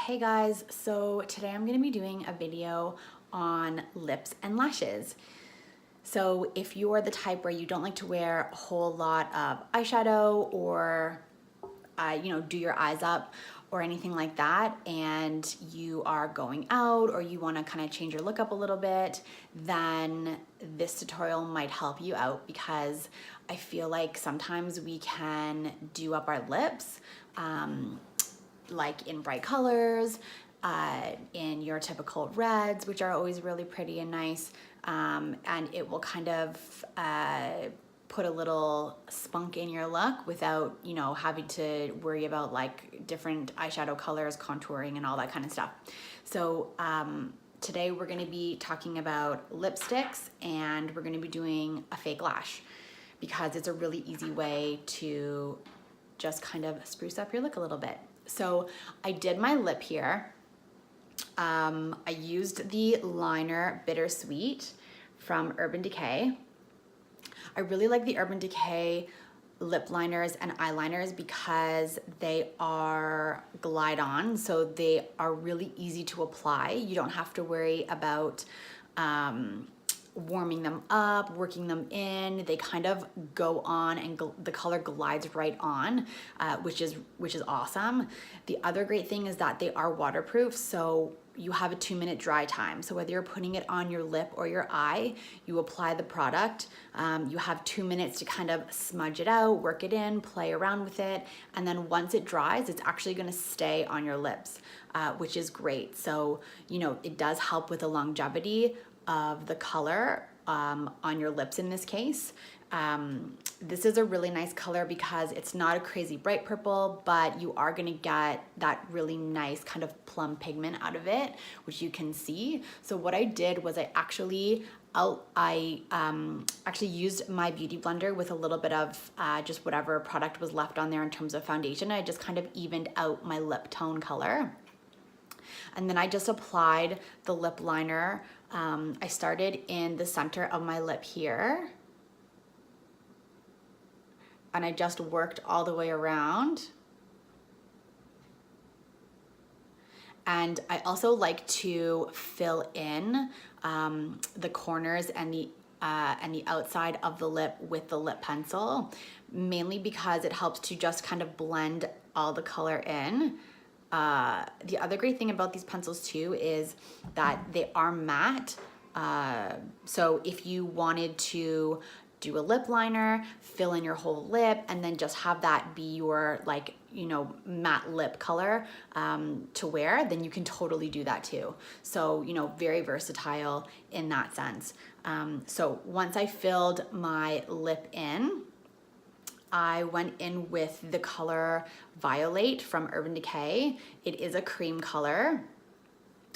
Hey guys, so today I'm going to be doing a video on lips and lashes. So if you're the type where you don't like to wear a whole lot of eyeshadow or do your eyes up or anything like that, and you are going out or you want to kind of change your look up a little bit, then this tutorial might help you out, because I feel like sometimes we can do up our lips like in bright colors, in your typical reds, which are always really pretty and nice, and it will kind of put a little spunk in your look without, having to worry about like different eyeshadow colors, contouring, and all that kind of stuff. So today we're going to be talking about lipsticks, and we're going to be doing a fake lash, because it's a really easy way to just kind of spruce up your look a little bit. So I did my lip here. I used the liner Bittersweet from Urban Decay. I really like the Urban Decay lip liners and eyeliners because they are glide on, so they are really easy to apply. You don't have to worry about warming them up, working them in. They kind of go on and the color glides right on, which is awesome. The other great thing is that they are waterproof, so you have a 2-minute dry time. So whether you're putting it on your lip or your eye, you apply the product, you have 2 minutes to kind of smudge it out, work it in, play around with it, and then once it dries, it's actually gonna stay on your lips, which is great. So, it does help with the longevity of the color on your lips in this case. This is a really nice color because it's not a crazy bright purple, but you are gonna get that really nice kind of plum pigment out of it, which you can see. So what I did was I actually used my beauty blender with a little bit of just whatever product was left on there in terms of foundation. I just kind of evened out my lip tone color. And then I just applied the lip liner. I started in the center of my lip here, and I just worked all the way around. And I also like to fill in the corners and the outside of the lip with the lip pencil, mainly because it helps to just kind of blend all the color in. The other great thing about these pencils too is that they are matte. So if you wanted to do a lip liner, fill in your whole lip, and then just have that be your matte lip color to wear, then you can totally do that too. So, very versatile in that sense. So once I filled my lip in, I went in with the color Violate from Urban Decay. It is a cream color,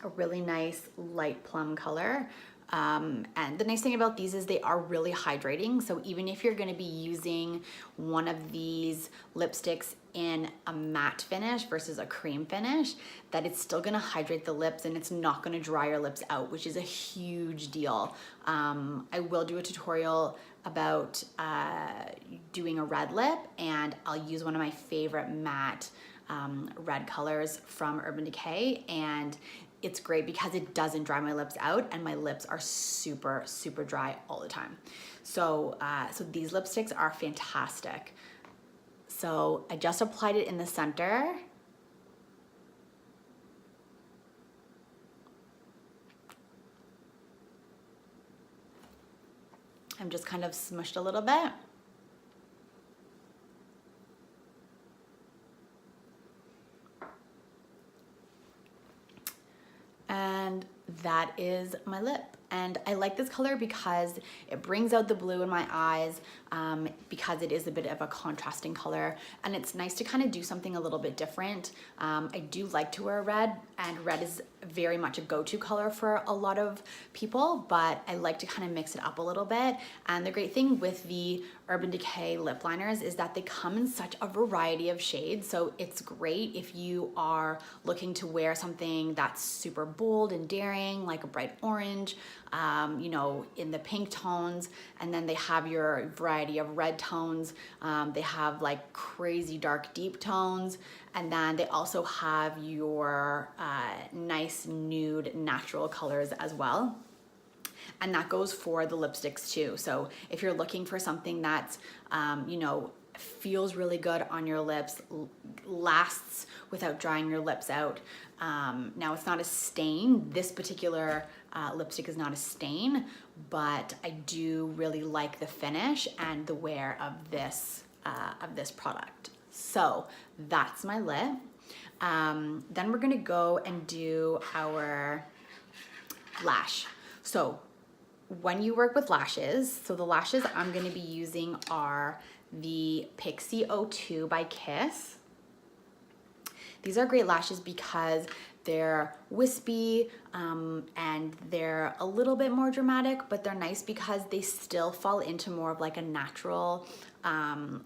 a really nice light plum color. And the nice thing about these is they are really hydrating. So even if you're gonna be using one of these lipsticks in a matte finish versus a cream finish, that it's still gonna hydrate the lips and it's not gonna dry your lips out, which is a huge deal. I will do a tutorial about doing a red lip, and I'll use one of my favorite matte red colors from Urban Decay, and it's great because it doesn't dry my lips out, and my lips are super, super dry all the time. So, so these lipsticks are fantastic. So I just applied it in the center. I'm just kind of smushed a little bit. And that is my lip. And I like this color because it brings out the blue in my eyes, because it is a bit of a contrasting color, and it's nice to kind of do something a little bit different. I do like to wear red, and red is very much a go-to color for a lot of people, but I like to kind of mix it up a little bit. And the great thing with the Urban Decay lip liners is that they come in such a variety of shades, so it's great if you are looking to wear something that's super bold and daring, like a bright orange, in the pink tones, and then they have your variety of red tones. They have like crazy dark deep tones, And then they also have your nice nude natural colors as well. And that goes for the lipsticks too. So if you're looking for something that's, you know, feels really good on your lips, lasts without drying your lips out. Now it's not a stain. This particular lipstick is not a stain, but I do really like the finish and the wear of this product. So that's my lip. Then we're gonna go and do our lash. So when you work with lashes, so the lashes I'm gonna be using are the Pixie O2 by Kiss. These are great lashes because they're wispy and they're a little bit more dramatic, but they're nice because they still fall into more of like a natural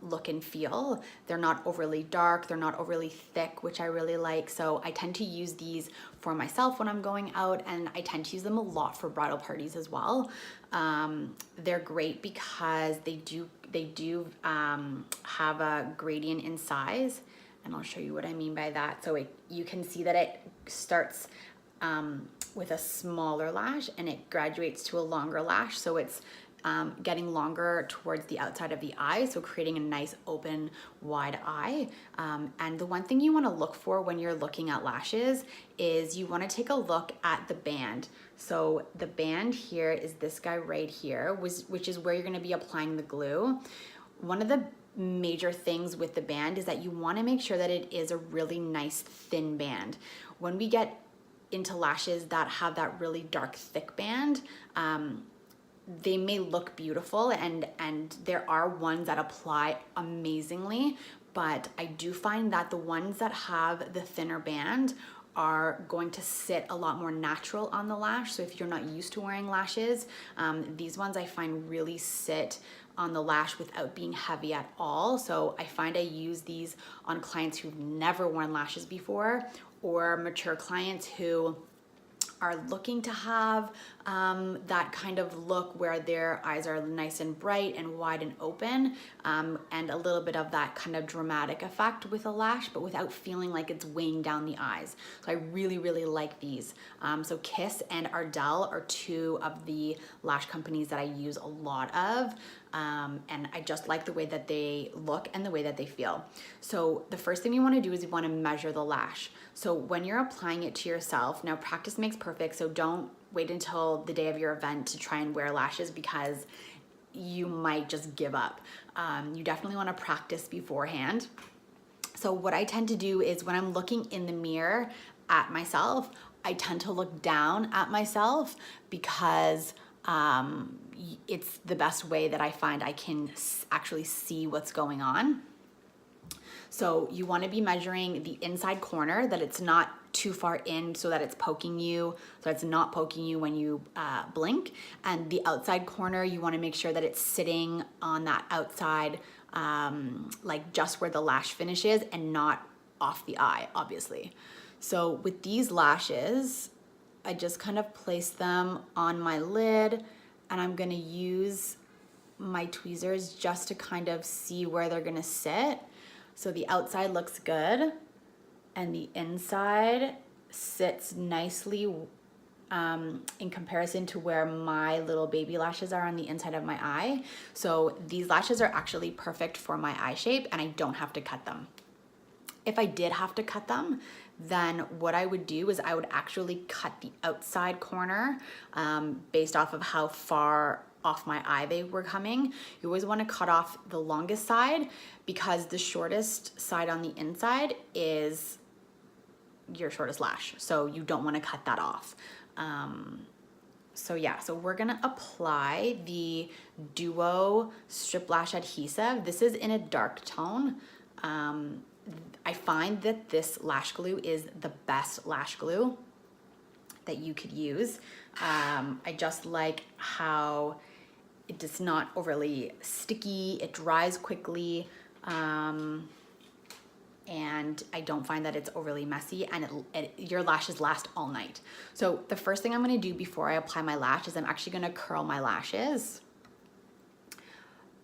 look and feel. They're not overly dark, they're not overly thick, which I really like. So I tend to use these for myself when I'm going out, and I tend to use them a lot for bridal parties as well. They're great because they do have a gradient in size, and I'll show you what I mean by that. So you can see that it starts with a smaller lash and it graduates to a longer lash. So it's getting longer towards the outside of the eye, so creating a nice open wide eye. And the one thing you want to look for when you're looking at lashes is you want to take a look at the band. So the band here is this guy right here, which is where you're going to be applying the glue. One of the major things with the band is that you want to make sure that it is a really nice thin band. When we get into lashes that have that really dark thick band, they may look beautiful, and there are ones that apply amazingly, but I do find that the ones that have the thinner band are going to sit a lot more natural on the lash. So if you're not used to wearing lashes, these ones I find really sit on the lash without being heavy at all. So I find I use these on clients who've never worn lashes before, or mature clients who are looking to have that kind of look where their eyes are nice and bright and wide and open, and a little bit of that kind of dramatic effect with a lash, but without feeling like it's weighing down the eyes. So I really, really like these. So Kiss and Ardell are two of the lash companies that I use a lot of. And I just like the way that they look and the way that they feel. So the first thing you want to do is you want to measure the lash. So when you're applying it to yourself, now practice makes perfect, so don't wait until the day of your event to try and wear lashes because you might just give up. You definitely want to practice beforehand. So what I tend to do is when I'm looking in the mirror at myself, I tend to look down at myself because it's the best way that I find I can actually see what's going on. So you want to be measuring the inside corner, that it's not too far in so that it's poking you, so it's not poking you when you blink. And the outside corner, you want to make sure that it's sitting on that outside, like just where the lash finishes and not off the eye, obviously. So with these lashes, I just kind of place them on my lid, and I'm gonna use my tweezers just to kind of see where they're gonna sit. So the outside looks good, and the inside sits nicely in comparison to where my little baby lashes are on the inside of my eye. So these lashes are actually perfect for my eye shape, and I don't have to cut them. If I did have to cut them, then what I would do is I would actually cut the outside corner based off of how far off my eye they were coming. You always want to cut off the longest side because the shortest side on the inside is your shortest lash. So you don't want to cut that off. So yeah, so we're gonna apply the Duo Strip Lash Adhesive. This is in a dark tone. I find that this lash glue is the best lash glue that you could use. I just like how it's not overly sticky, it dries quickly, and I don't find that it's overly messy, and your lashes last all night. So the first thing I'm gonna do before I apply my lash is I'm actually gonna curl my lashes.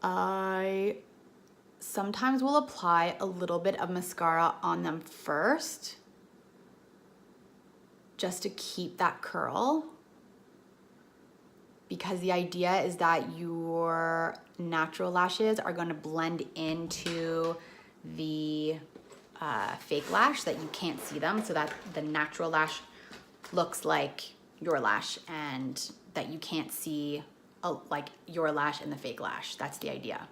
I sometimes we'll apply a little bit of mascara on them first, just to keep that curl, because the idea is that your natural lashes are going to blend into the fake lash, that you can't see them, so that the natural lash looks like your lash and that you can't see like your lash and the fake lash. That's the idea.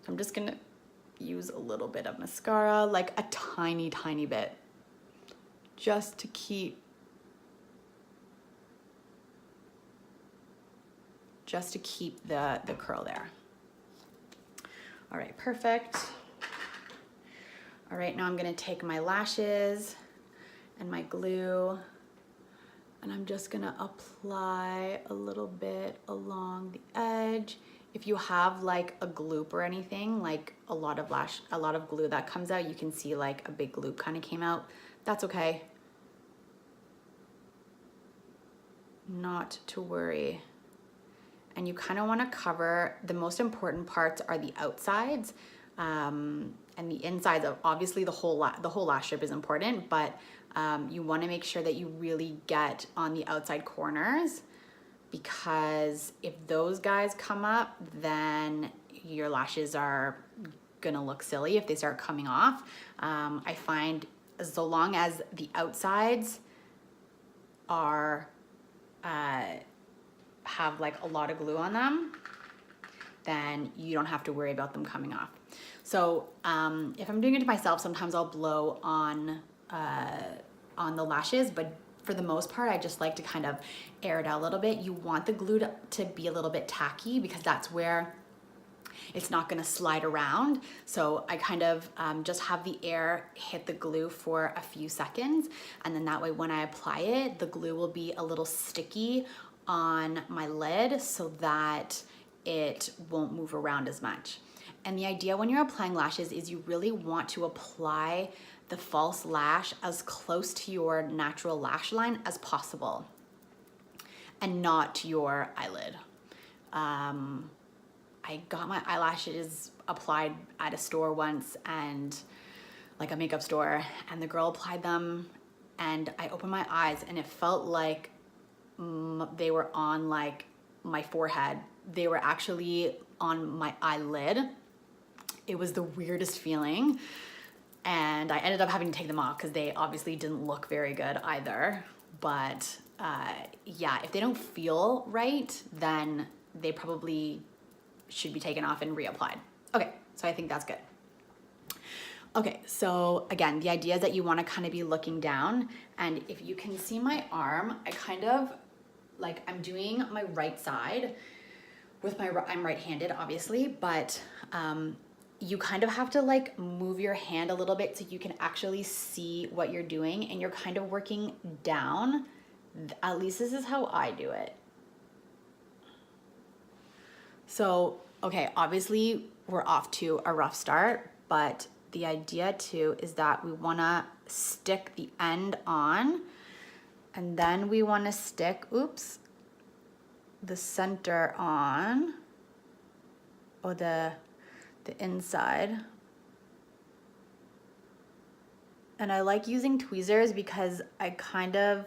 So I'm just gonna use a little bit of mascara, like a tiny bit, just to keep the curl there. All right, perfect. All right, now I'm gonna take my lashes and my glue, and I'm just gonna apply a little bit along the edge. If you have like a gloop or anything, like a lot of glue that comes out, you can see like a big gloop kind of came out. That's okay. Not to worry. And you kind of want to cover, the most important parts are the outsides, and the insides of, obviously the whole lash strip is important, but you want to make sure that you really get on the outside corners, because if those guys come up, then your lashes are gonna look silly if they start coming off. I find so long as the outsides are have like a lot of glue on them, then you don't have to worry about them coming off. So if I'm doing it to myself, sometimes I'll blow on the lashes, but for the most part, I just like to kind of air it out a little bit. You want the glue to be a little bit tacky, because that's where it's not gonna slide around. So I kind of just have the air hit the glue for a few seconds, and then that way when I apply it, the glue will be a little sticky on my lid so that it won't move around as much. And the idea when you're applying lashes is you really want to apply the false lash as close to your natural lash line as possible, and not to your eyelid. I got my eyelashes applied at a store once, and like a makeup store, and the girl applied them, and I opened my eyes and it felt like they were on like my forehead. They were actually on my eyelid. It was the weirdest feeling, and I ended up having to take them off because they obviously didn't look very good either. But yeah, if they don't feel right, then they probably should be taken off and reapplied. Okay, so I think that's good. Okay, so again, the idea is that you want to kind of be looking down, and if you can see my arm, I kind of like, I'm doing my right side with my, I'm right-handed obviously, but you kind of have to like move your hand a little bit so you can actually see what you're doing, and you're kind of working down. At least this is how I do it. So, okay, obviously we're off to a rough start, but the idea too is that we wanna stick the end on, and then we wanna stick, oops, the center on, or the inside. And I like using tweezers because I kind of,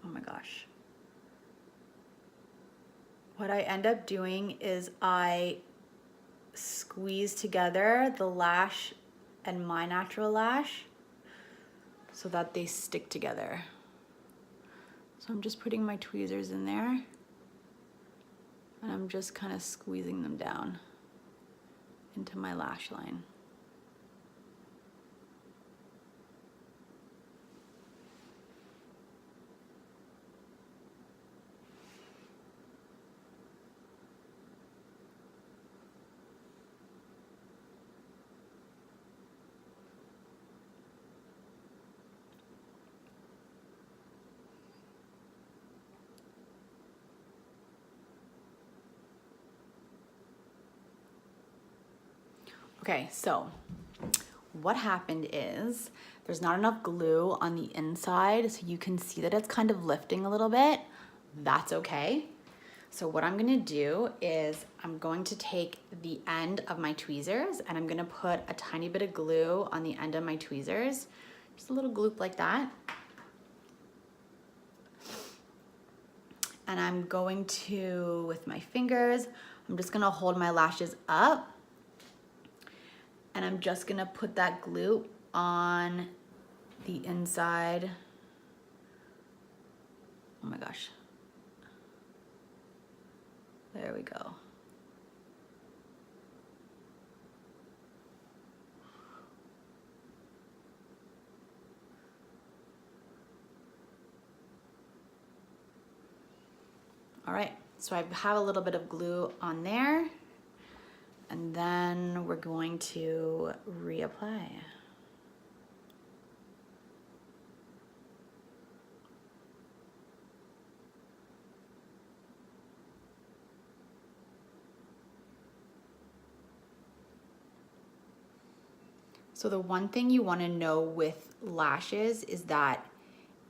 oh my gosh. What I end up doing is I squeeze together the lash and my natural lash so that they stick together. So I'm just putting my tweezers in there, and I'm just kind of squeezing them down into my lash line. Okay, so what happened is there's not enough glue on the inside, so you can see that it's kind of lifting a little bit. That's okay. So what I'm gonna do is I'm going to take the end of my tweezers and I'm gonna put a tiny bit of glue on the end of my tweezers, just a little gloop like that. And I'm going to, with my fingers, I'm just gonna hold my lashes up and I'm just gonna put that glue on the inside. Oh my gosh. There we go. All right, so I have a little bit of glue on there, and then we're going to reapply. So the one thing you want to know with lashes is that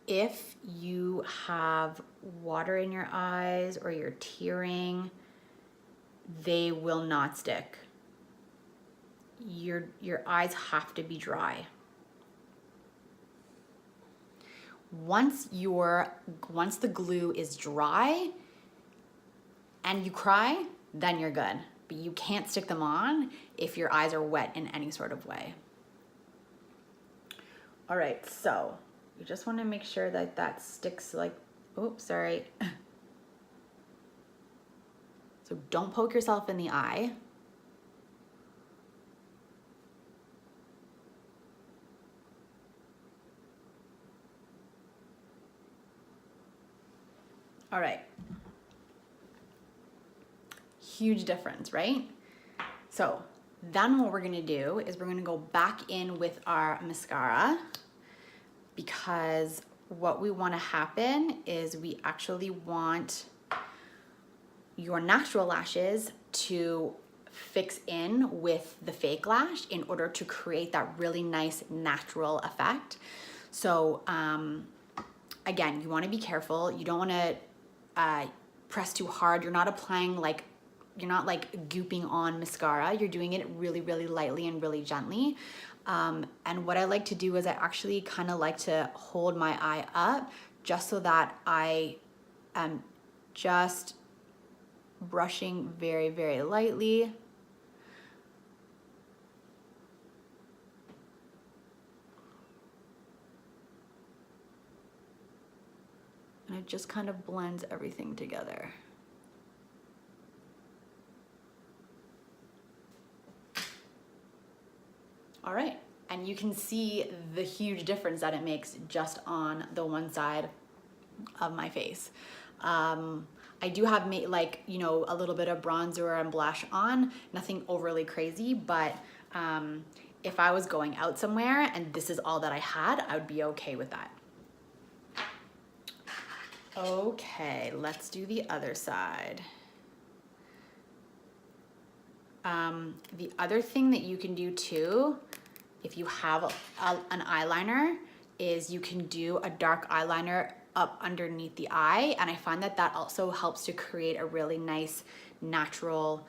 if you have water in your eyes or you're tearing, they will not stick. Your eyes have to be dry. Once the glue is dry and you cry, then you're good. But you can't stick them on if your eyes are wet in any sort of way. All right, so you just want to make sure that that sticks like, oops, sorry. So don't poke yourself in the eye. All right. Huge difference, right? So then what we're gonna do is we're gonna go back in with our mascara, because what we want to happen is we actually want your natural lashes to fix in with the fake lash in order to create that really nice natural effect. So again, you want to be careful. You don't want to press too hard. You're not applying like, you're not like gooping on mascara. You're doing it really, really lightly and really gently. And what I like to do is I actually kind of like to hold my eye up just so that I am just brushing very, very lightly. And it just kind of blends everything together. All right, and you can see the huge difference that it makes just on the one side of my face. I do have like, you know, a little bit of bronzer and blush on, nothing overly crazy, but if I was going out somewhere and this is all that I had, I would be okay with that. Okay, let's do the other side. The other thing that you can do too, if you have an eyeliner, is you can do a dark eyeliner up underneath the eye, and I find that that also helps to create a really nice natural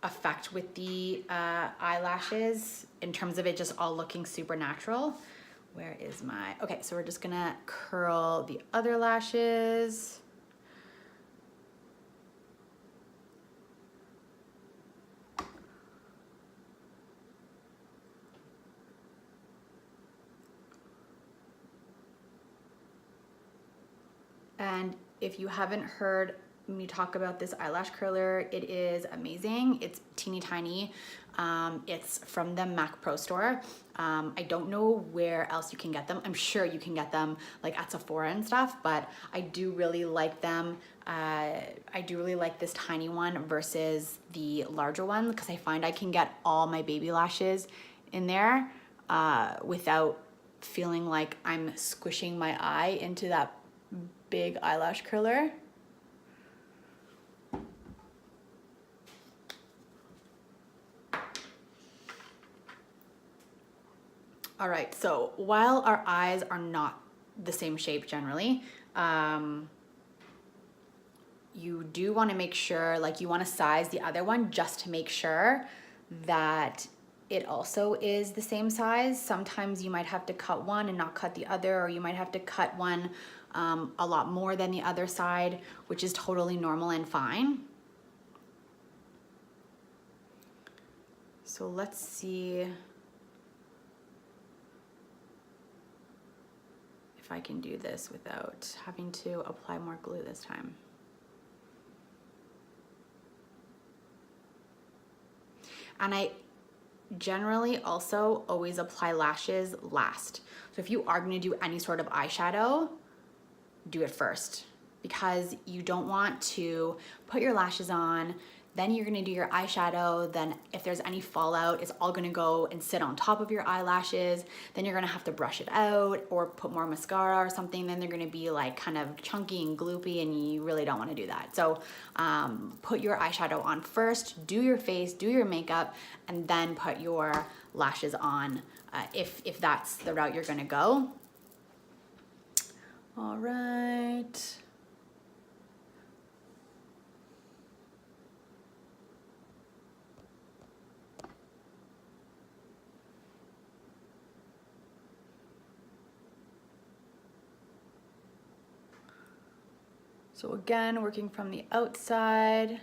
effect with the eyelashes in terms of it just all looking super natural. Where is my, okay, so we're just gonna curl the other lashes. And if you haven't heard me talk about this eyelash curler, it is amazing. It's teeny tiny. It's from the Mac Pro store. I don't know where else you can get them. I'm sure you can get them like at Sephora and stuff, but I do really like them. I do really like this tiny one versus the larger one, because I find I can get all my baby lashes in there without feeling like I'm squishing my eye into that big eyelash curler. All right, so while our eyes are not the same shape generally, you do want to make sure, like you want to size the other one just to make sure that it also is the same size. Sometimes you might have to cut one and not cut the other, or you might have to cut one a lot more than the other side, which is totally normal and fine. So let's see if I can do this without having to apply more glue this time. And I generally also always apply lashes last. So if you are gonna do any sort of eyeshadow, do it first, because you don't want to put your lashes on, then you're gonna do your eyeshadow, then if there's any fallout, it's all gonna go and sit on top of your eyelashes, then you're gonna have to brush it out or put more mascara or something, then they're gonna be like kind of chunky and gloopy, and you really don't wanna do that. So put your eyeshadow on first, do your face, do your makeup, and then put your lashes on if that's the route you're gonna go. All right. So again, working from the outside.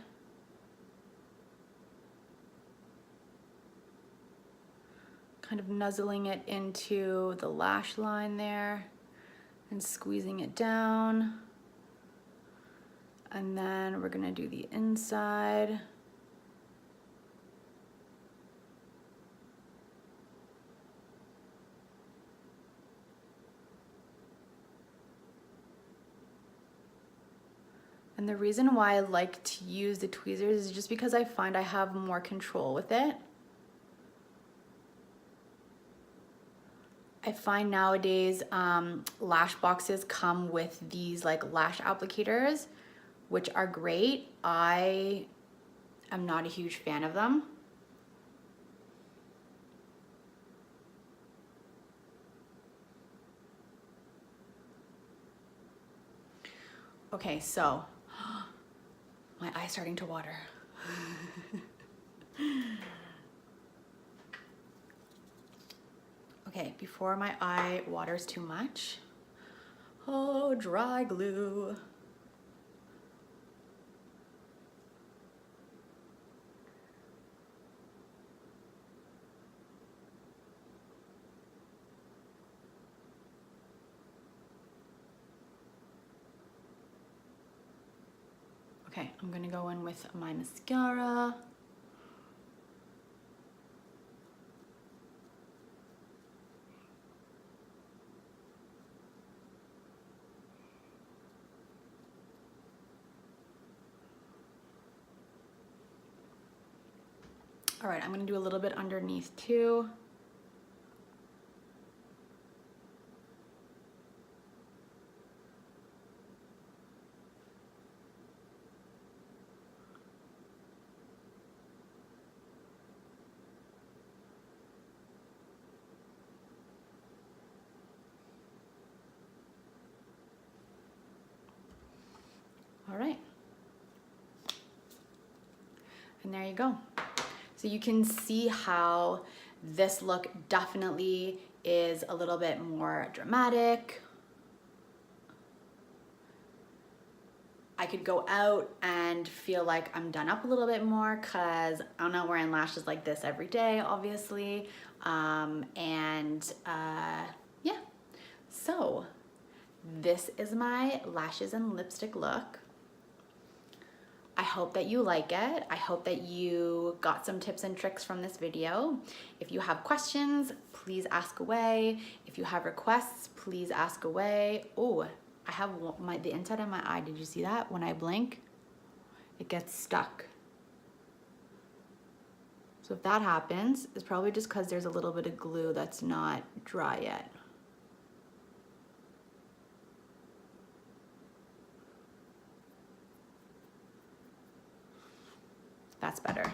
Kind of nuzzling it into the lash line there and squeezing it down. And then we're gonna do the inside. And the reason why I like to use the tweezers is just because I find I have more control with it. I find nowadays lash boxes come with these like lash applicators, which are great. I am not a huge fan of them. Okay, so my eye's starting to water. Okay, before my eye waters too much, oh, dry glue. Okay, I'm gonna go in with my mascara. All right, I'm gonna do a little bit underneath too. All right. And there you go. So you can see how this look definitely is a little bit more dramatic. I could go out and feel like I'm done up a little bit more because I'm not wearing lashes like this every day, obviously. Yeah, so this is my lashes and lipstick look. I hope that you like it. I hope that you got some tips and tricks from this video. If you have questions, please ask away. If you have requests, please ask away. Oh, I have the inside of my eye. Did you see that? When I blink, it gets stuck. So if that happens, it's probably just because there's a little bit of glue that's not dry yet. That's better.